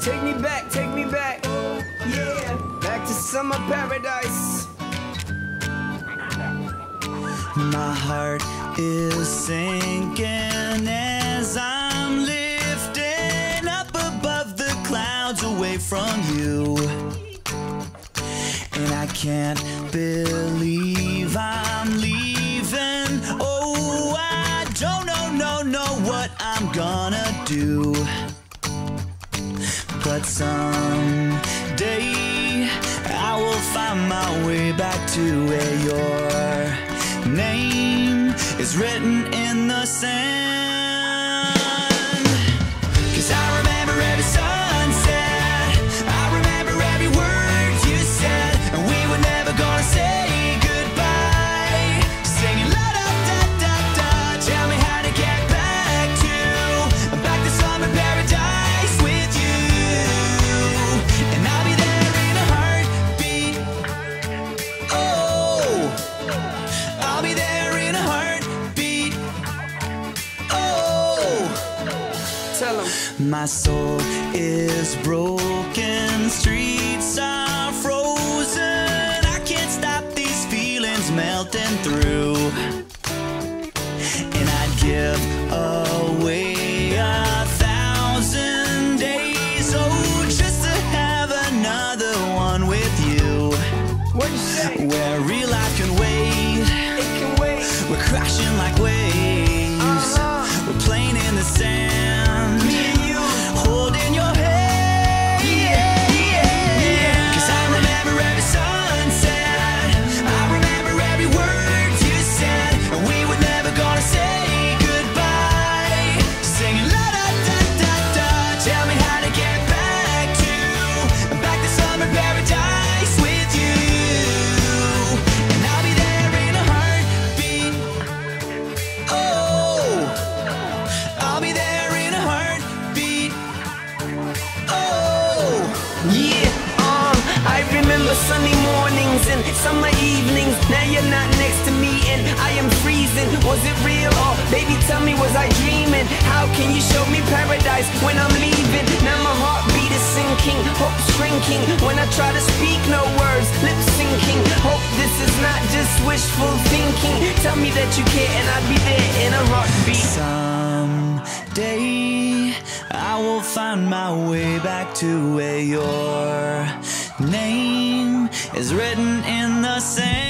Take me back, yeah, back to summer paradise. My heart is sinking as I'm lifting up above the clouds away from you. And I can't believe I'm leaving. Oh, I don't know what I'm gonna do. But someday I will find my way back to where your name is written in the sand. 'Cause I remember every sunset, I remember every word you said, and we were never gonna say goodbye. Singing la da da da da, tell me how to get back to summer paradise with you. And I'll be there in a heartbeat. Oh, I'll be there in a heartbeat. Oh, Tell 'em. my soul is broken, streets are frozen. I can't stop these feelings melting through. And I'd give away 1,000 days, oh, just to have another one with you. What'd you say? Where real life can wait, It can wait. we're crashing like waves. We're playing in the sand, Me and you. holding your hand. Yeah. 'Cause I remember every sunset, I remember every word you said, and we were never gonna say goodbye. Singing la da da da da, tell me how to get back to summer paradise with you. And I'll be there in a heartbeat. Oh, I'll be there in a heartbeat. Oh, Yeah, I remember sunny mornings and summer evenings. Now you're not next to me and I am freezing. Was it real or baby tell me was I dreaming? How can you show me paradise when I'm leaving? Now my heartbeat is sinking, hope shrinking. When I try to speak, no words, lip syncing. Hope this is not just wishful thinking. Tell me that you care and I'll be there in a heartbeat. someday I will find my way back to where your name is written in the sand.